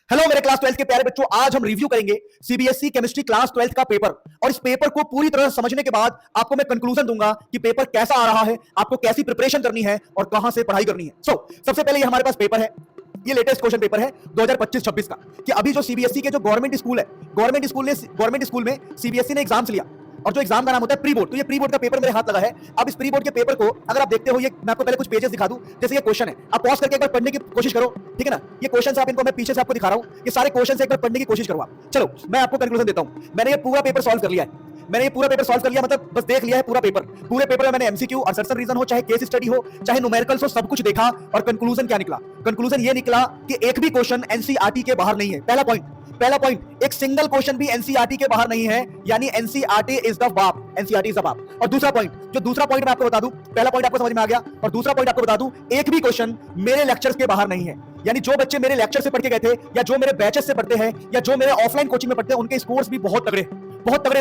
Hello मेरे class 12 के प्यारे बच्चों, आज हम रिव्यू करेंगे सीबीएसई केमिस्ट्री क्लास 12 का पेपर। और इस पेपर को पूरी तरह समझने के बाद आपको मैं कंक्लूजन दूंगा कि पेपर कैसा आ रहा है, आपको कैसी प्रिपरेशन करनी है और कहां से पढ़ाई करनी है। सबसे पहले ये हमारे पास पेपर है, ये लेटेस्ट क्वेश्चन पेपर है 2025-26 का कि अभी जो सीबीएसई के जो गवर्नमेंट स्कूल है, गवर्नमेंट स्कूल में सीबीएसई ने एग्जाम्स लिया और जो एग्जाम का नाम होता है प्री बोर्ड। तो ये प्री बोर्ड का पेपर मेरे हाथ लगा है। अब इस प्री बोर्ड के पेपर को अगर आप देखते हो, ये मैं आपको पहले कुछ पेजेस दिखा दूं। जैसे ये क्वेश्चन है, आप पॉज करके एक बार पढ़ने की कोशिश करो, ठीक है ना। ये क्वेश्चन आप इनको मैं पीछे से आपको दिखा रहा हूं, ये सारे क्वेश्चन एक बार पढ़ने की कोशिश करो आप। चलो मैं आपको कंक्लूजन देता हूं। मैंने ये पूरा पेपर सॉल्व कर लिया है, मतलब बस देख लिया है पूरा पेपर। पूरे पेपर में मैंने एमसीक्यू और सर्सन रीजन हो, चाहे केस स्टडी हो, चाहे न्यूमेरिकल्स हो, सब कुछ देखा। और कंक्लूजन क्या निकला? कंक्लूजन ये निकला कि एक भी क्वेश्चन एनसीईआरटी के बाहर नहीं है। पहला पॉइंट, एक सिंगल क्वेश्चन भी एनसीईआरटी के बाहर नहीं है, यानी एनसीईआरटी इज द बाप, एनसीईआरटी इज द बाप। और दूसरा पॉइंट मैं आपको बता दूं, पहला पॉइंट आपको समझ में आ गया, और दूसरा पॉइंट आपको बता दूं, एक भी क्वेश्चन मेरे लेक्चर्स के बाहर नहीं है। यानी जो बच्चे मेरे लेक्चर से पढ़ के गए थे, या जो मेरे बैचेस से पढ़ते हैं, या जो मेरे ऑफलाइन कोचिंग में पढ़ते हैं, उनके स्कोर्स भी बहुत तगड़े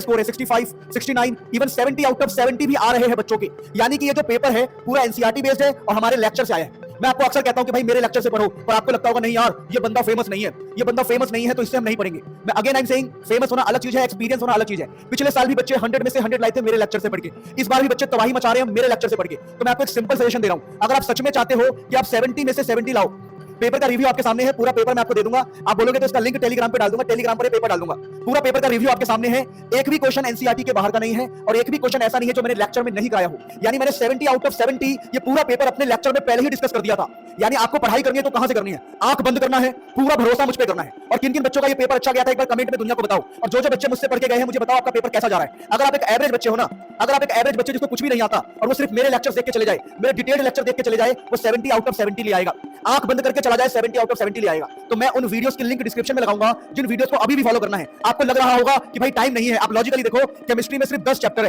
स्कोर है। 65, 69, इवन 70 आउट ऑफ 70 भी आ रहे हैं बच्चों के। यानी कि ये जो पेपर है पूरा एनसीईआरटी बेस्ड है और हमारे लेक्चर से आया है। मैं आपको अक्सर कहता हूं कि भाई मेरे लेक्चर से पढ़ो, पर आपको लगता होगा नहीं यार ये बंदा फेमस नहीं है तो इससे हम नहीं पढ़ेंगे। मैं again I am saying, famous होना अलग चीज है, एक्सपीरियंस होना अलग चीज है। पिछले साल भी बच्चे 100 में से 100 लाए थे मेरे लेक्चर से पढ़ के, इस बार भी बच्चे तबाही मचा रहे हैं मेरे लेक्चर से पढ़ के। तो मैं आपको एक सिंपल सजेशन दे रहा हूं, अगर आप सच में चाहते हो कि आप 70 में से 70 लाओ, पेपर का रिव्यू आपके सामने है, पूरा पेपर मैं आपको दे दूंगा। आप बोलोगे तो इसका लिंक टेलीग्राम पे डाल दूंगा, टेलीग्राम पर ये पेपर डाल दूंगा। पूरा पेपर का रिव्यू आपके सामने है। एक भी क्वेश्चन एनसीईआरटी के बाहर का नहीं है और एक भी क्वेश्चन ऐसा नहीं है जो मैंने लेक्चर में नहीं कराया हो। यानी मैंने 70 आउट ऑफ 70 ये पूरा पेपर अपने लेक्चर में पहले ही डिस्कस कर दिया था। यानी आपको पढ़ाई करनी है तो कहां से करनी है? आंख बंद करना है, पूरा भरोसा मुझ पे करना है। और किन किन बच्चों का ये पेपर अच्छा गया था एक बार कमेंट में दुनिया को बताओ। और जो बच्चे मुझसे पढ़ के गए हैं मुझे बताओ आपका पेपर कैसा जा रहा है। अगर आप एक एवरेज बच्चे हो ना, अगर आप एक एवरेज बच्चे जिसको कुछ भी नहीं आता और वो सिर्फ मेरे लेक्चर देख के चले जाए, मेरे डिटेल्ड लेक्चर देख के चले जाए, वो 70 आउट ऑफ 70 ले आएगा। आंख बंद करके चला जाए 70 आउट ऑफ 70 ले आएगा। तो मैं उन वीडियोस की लिंक डिस्क्रिप्शन में लगाऊंगा जिन वीडियोस को अभी भी फॉलो करना है। आपको लग रहा होगा कि भाई टाइम नहीं है, आप लॉजिकली देखो, केमिस्ट्री में सिर्फ 10 चैप्टर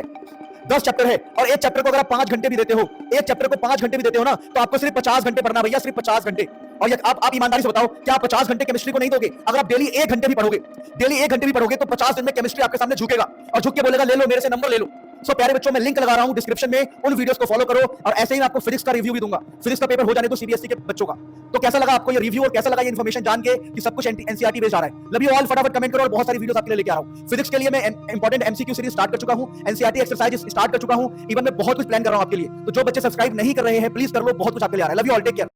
है और एक चैप्टर को अगर आप 5 घंटे भी देते हो, ना, तो आपको सिर्फ 50 घंटे पढ़ना भैया, सिर्फ 50 घंटे। और आप ईमानदारी से बताओ, क्या आप 50 घंटे केमिस्ट्री को नहीं दोगे? अगर आप डेली 1 घंटे भी पढ़ोगे तो 50 दिन में केमिस्ट्री आपके सामने झुकेगा और झुक के बोलेगा ले लो मेरे से नंबर ले लो। प्यारे बच्चों, मैं लिंक लगा रहा हूं डिस्क्रिप्शन में, उन वीडियोस को फॉलो करो। और ऐसे ही मैं आपको फिजिक्स का रिव्यू भी दूंगा, फिजिक्स का पेपर हो जाने तो सीबीएसई के बच्चों का। तो कैसा लगा आपको ये रिव्यू और कैसा लगा ये इन्फॉर्मेशन जान के कि सब कुछ एनसीईआरटी बेस्ड आ रहा है? लव यू ऑल, फटाफट कमेंट करो और बहुत सारी वीडियोस आपके लिए लेके आ रहा हूं। फिजिक्स के लिए मैं इंपॉर्टेंट एमसीक्यू सीरीज स्टार्ट कर चुका हूं, एनसीईआरटी एक्सरसाइज स्टार्ट कर चुका हूं, इवन मैं बहुत कुछ प्लान कर रहा हूं आपके लिए। तो जो बच्चे सब्सक्राइब नहीं कर रहे हैं प्लीज कर लो, बहुत कुछ आपके लिए आ रहा है। Love you all, take care.